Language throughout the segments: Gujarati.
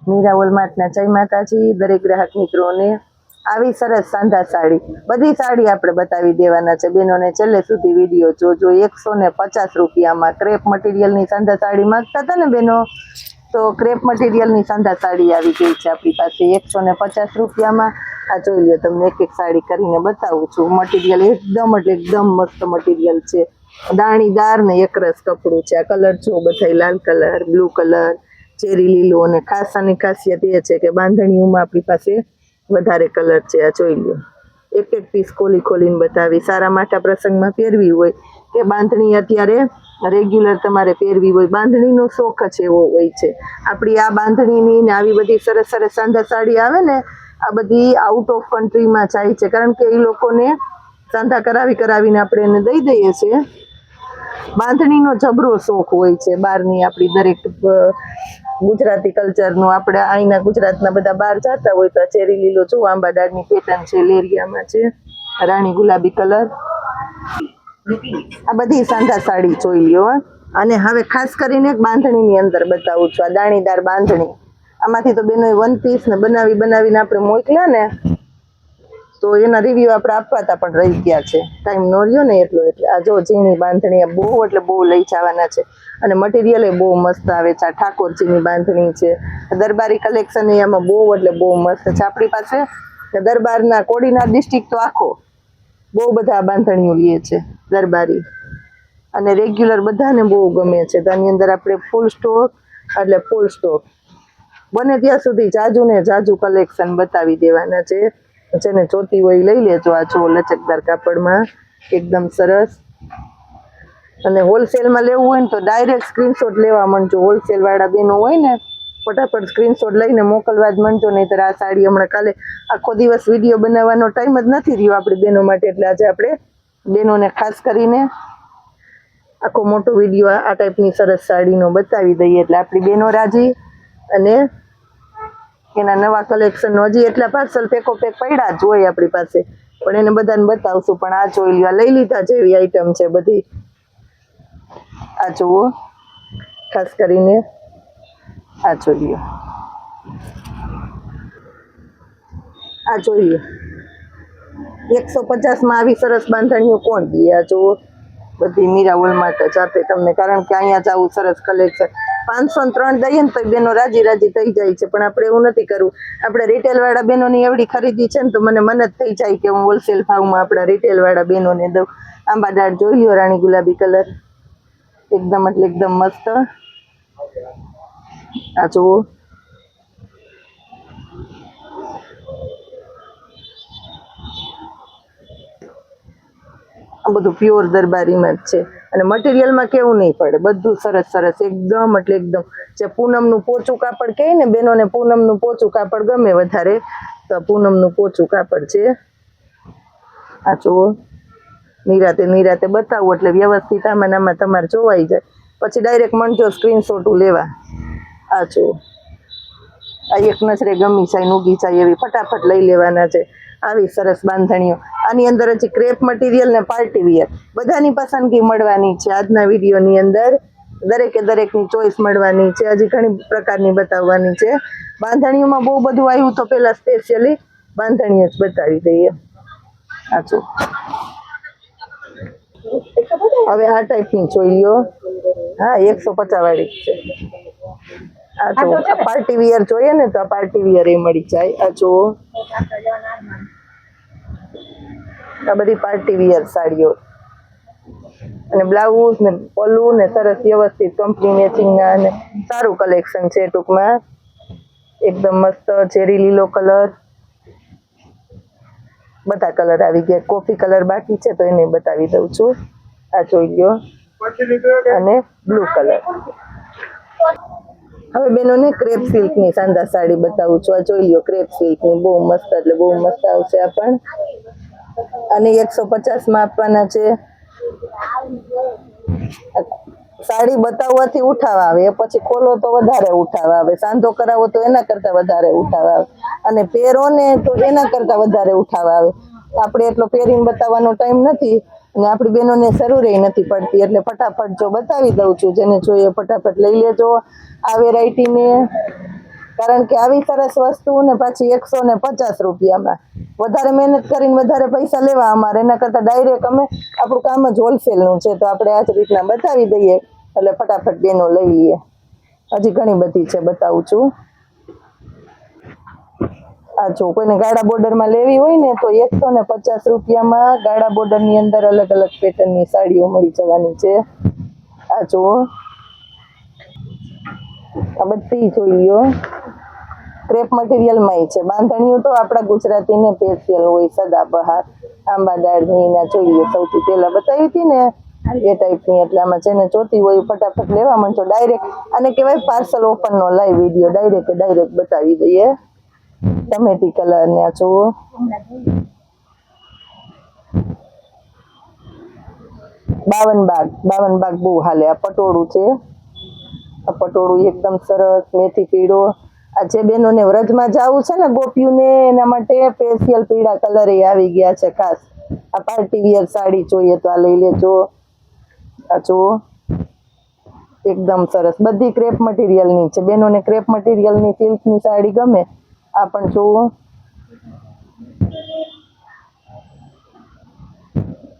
મીરા વોલમાર્ટના જય માતાજી દરેક ગ્રાહક મિત્રોને આવી સરસ સાંધા સાડી બધી સાડી આપણે બતાવી દેવાના છે બેનોને છેલ્લે સુધી વિડીયો જોજો 150 રૂપિયામાં ક્રેપ મટીરિયલની સાંધા સાડી માંગતા હતા ને બેનો તો ક્રેપ મટીરિયલની સાંધા સાડી આવી ગઈ છે આપણી પાસે 150 રૂપિયામાં આ જોઈ લો તમને એક એક સાડી કરીને બતાવું છું મટીરિયલ એકદમ એટલે એકદમ મસ્ત મટીરિયલ છે દાણીદાર ને એકરસ કપડું છે આ કલર જો બધાય લાલ કલર બ્લુ કલર ચેરી લીલો અને ખાસ આની ખાસિયત એ છે કે બાંધણીઓમાં આપણી પાસે વધારે કલર છે આ જોઈ લો એક એક પીસ ખોલીને બતાવી સારા માઠા પ્રસંગમાં પહેરવી હોય કે બાંધણી અત્યારે રેગ્યુલર તમારે પહેરવી હોય બાંધણીનો શોખ જ એવો હોય છે આપણી આ બાંધણીની ને આવી બધી સરસ સરસ સાંધા સાડી આવે ને આ બધી આઉટ ઓફ કન્ટ્રીમાં જાય છે કારણ કે એ લોકોને સાંધા કરાવીને આપણે એને દઈ દઈએ છીએ બાંધણીનો જબરો શોખ હોય છે બહારની આપણી દરેક ગુજરાતી કલ્ચરનું આપણે અહીંના ગુજરાતના બધા બહાર જતા હોય તો ચેરી લીલો જો આંબા ડાળની પેટર્ન છે લેરિયામાં છે રાણી ગુલાબી કલર આ બધી સાંધા સાડી જોઈ લ્યો અને હવે ખાસ કરીને એક બાંધણીની અંદર બતાવું છું આ દાણીદાર બાંધણી આમાંથી તો બેનો વન પીસ ને બનાવીને આપણે મોકલ્યા ને તો એના રિવ્યુ આપણે આપવાતા પણ રહી ગયા છે ટાઈમ નો રહ્યો ને એટલે આ જો ઝીણી બાંધણી બહુ એટલે બહુ લઈ જવાના છે અને મટીરિયલ એ બહુ મસ્ત આવે છે આ ઠાકોરજીની બાંધણી છે દરબારી કલેક્શન એમાં બહુ એટલે બહુ મસ્ત છે આપણી પાસે દરબારના કોડીનાર ડિસ્ટ્રિક્ટ તો આખો બહુ બધા બાંધણીઓ લે છે દરબારી અને રેગ્યુલર બધાને બહુ ગમે છે તો આની અંદર આપણે ફૂલ સ્ટોક બને ત્યાં સુધી જાજુ ને જાજુ કલેક્શન બતાવી દેવાના છે જેને જોતી હોય લઈ લેજો આ જો લચકદાર કાપડમાં એકદમ સરસ અને હોલસેલમાં લેવું હોય ને તો ડાયરેક્ટ સ્ક્રીનશોટ લેવા માંડજો હોલસેલ વાળા બેનો હોય ને ફટાફટ સ્ક્રીનશોટ લઈને મોકલવા જ માંડજો નહીંતર આ સાડી હમણાં કાલે આખો દિવસ વિડીયો બનાવવાનો ટાઈમ જ નથી રહ્યો આપણી બેનો માટે એટલે આજે આપણે બેનોને ખાસ કરીને આખો મોટો વિડીયો આ ટાઈપની સરસ સાડીનો બતાવી દઈએ એટલે આપણી બેનો રાજી અને એના નવા કલેક્શન હજી એટલા પાર્સલ પેક પડ્યા જ હોય આપણી પાસે પણ એને બધાને બતાવશું પણ આ જોઈ લ્યો લઈ લીધા જેવી આઈટમ છે બધી આ જુઓ ખાસ કરીને આ જોઈ લ્યો આ જોઈ લ્યો 150માં આવી સરસ બાંધણીઓ કોણ દે આ જુઓ બધી મીરા વોલમાર્ટ જ આપે તમને કારણ કે અહીંયા જ આવું સરસ કલેક્શન 503 દઈએ ને તો બેનો રાજી થઈ જાય છે પણ આપણે એવું નથી કરવું આપણે રિટેલ વાળા બેનોની એવડી ખરીદી છે ને તો મને જ થઈ જાય કે હું હોલસેલ ભાવમાં આપણા રિટેલ વાળા બેનોને દઉં આંબા ડાળ જોઈ લ્યો રાણી ગુલાબી કલર એકદમ એટલે એકદમ મસ્ત આ જુઓ આ બધું પ્યોર દરબારીમાં જ છે અને મટીરિયલમાં કેવું નહીં પડે બધું સરસ સરસ એકદમ એટલે એકદમ જે પૂનમનું પોચું કાપડ કહે ને બેનોને પૂનમનું પોચું કાપડ ગમે વધારે તો પૂનમનું પોચું કાપડ છે આ જુઓ નિરાતે બતાવું એટલે વ્યવસ્થિત આમાં તમારે જોવાઈ જાય પછી ડાયરેક્ટ મંડજો સ્ક્રીનશોટ લેવા આ જુઓ આ એક નજરે ગમી જાય ઉગી જાય એવી ફટાફટ લઈ લેવાના છે આવી સરસ બાંધણીઓ આની અંદર હજી ક્રેપ મટીરિયલ ને પાર્ટી વિયર બધાની પસંદગી મળવાની છે આજના વિડીયોની અંદર દરેકની ચોઈસ મળવાની છે હજી ઘણી પ્રકારની બતાવવાની છે બાંધણીઓમાં બહુ બધું આવ્યું તો પેલા સ્પેશિયલી બાંધણીઓ જ બતાવી દઈએ આછું હવે આ ટાઈપની જોઈ લ્યો હા 150 વાળી છે આ જો પાર્ટી વિયર જોઈએ ને તો પાર્ટી વિયર એ મળી જાય આ જો આ બધી પાર્ટી વિયર સાડીઓ અને બ્લાઉઝ ને પલ્લુ ને સરસ વ્યવસ્થિત કંપની મેચિંગ ના અને સારું કલેક્શન છે ટૂંકમાં એકદમ મસ્ત ચેરી લીલો કલર બધા કલર આવી ગયા કોફી કલર બાકી છે તો એને બતાવી દઉં છું આ જોઈ લ્યો અને બ્લુ કલર હવે બેનોને ક્રેપ સિલ્કની સાંધા સાડી બતાવું છું આ જોઈ લ્યો ક્રેપ સિલ્કની બહુ મસ્ત એટલે બહુ મસ્ત આવશે આ પણ અને 150માં આપવાના છે સાડી બતાવવાથી ઉઠાવા આવે પછી ખોલો તો વધારે ઉઠાવા આવે સાંધો કરાવો તો એના કરતા વધારે ઉઠાવા આવે અને પહેરો ને તો એના કરતા વધારે ઉઠાવા આવે આપણે એટલો પહેરીને બતાવવાનો ટાઈમ નથી અને આપણી બહેનોને જરૂર નથી પડતી એટલે ફટાફટ જો બતાવી દઉં છું જેને જોઈએ ફટાફટ લઈ લેજો આ વેરાયટીને કારણ કે આવી સરસ વસ્તુ ને પાછી 150 રૂપિયામાં વધારે મહેનત કરીને વધારે પૈસા લેવા અમારે, એના કરતા ડાયરેક્ટ અમે આપણું કામ જ હોલસેલ નું છે તો આપણે આ જ રીતના બતાવી દઈએ એટલે ફટાફટ બેનો લઈ લઈએ. હજી ઘણી બધી છે, બતાવું છું. આ જો કોઈને ગાળા બોર્ડર માં લેવી હોય ને તો 150 રૂપિયામાં ગાળા બોર્ડર ની અંદર અલગ અલગ પેટર્ન ની સાડીઓ મળી જવાની છે. આ જો આ બધી જોઈ લ્યો, ક્રેપ મટીરિયલ માં છે. બાંધણીઓ તો આપણા ગુજરાતી ને સ્પેશિયલ હોય, સદાબહાર આંબા દાળની ના જોઈએ, સૌથી પહેલા બતાવી હતી ને એ ટાઈપની. એટલે આમાં જેને જોતી હોય ફટાફટ લેવા માંડજો. ડાયરેક્ટ આને કહેવાય પાર્સલ ઓપન નો લાઈવ વિડીયો, ડાયરેક્ટ બતાવી દઈએ. ટમેટી કલર ને આ જુઓ, બાવન બાગ બહુ હાલે. આ પટોળું છે, આ પટોળું એકદમ સરસ મેથી પીળો. આ જે બેનોને વ્રજમાં જવું છે ને ગોપીઓને, એના માટે સ્પેશિયલ પીળા કલર આવી ગયા છે ખાસ. આ પાર્ટી વિયર સાડી જોઈએ તો આ લઈ લેજો. આ જુઓ એકદમ સરસ, બધી ક્રેપ મટીરિયલ ની છે. બેનોને ક્રેપ મટીરિયલ ની સિલ્ક ની સાડી ગમે આ પણ જુઓ.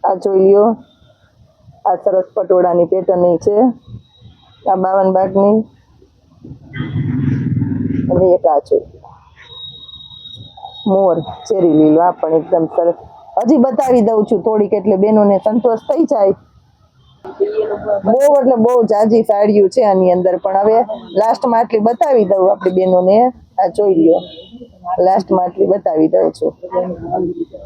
આ જોઈ લ્યો, આ સરસ પટોળાની પેટર્ન છે. આ 52 બાગની અને એક આ જોઈ મોર ચેરી લીલો, આ પણ એકદમ સરસ. હજી બતાવી દઉં છું થોડીક એટલે બેનોને સંતોષ થઈ જાય. બહુ એટલે બહુ જાજી સાડીઓ છે આની અંદર, પણ હવે લાસ્ટમાં આટલી બતાવી દઉં આપણી બેનોને. આ જોઈ લ્યો, લાસ્ટમાં આટલી બતાવી દઉં છું.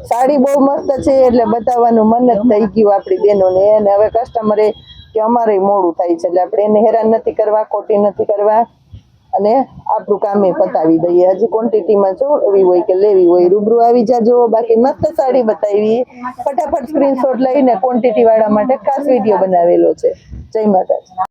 સાડી બહુ મસ્ત છે એટલે બતાવવાનું મન જ થઈ ગયું આપણી બેનોને. અને હવે કસ્ટમરે કે અમારે મોડું થાય છે એટલે આપણે એને હેરાન નથી કરવા, ખોટી નથી કરવા અને આપણું કામે પતાવી દઈએ. હજી ક્વોન્ટિટીમાં જોવી હોય કે લેવી હોય રૂબરૂ આવી જાજો. બાકી મસ્ત સાડી બતાવી, ફટાફટ સ્ક્રીનશોટ લઈને ક્વોન્ટિટી વાળા માટે ખાસ વિડીયો બનાવેલો છે. જય માતાજી.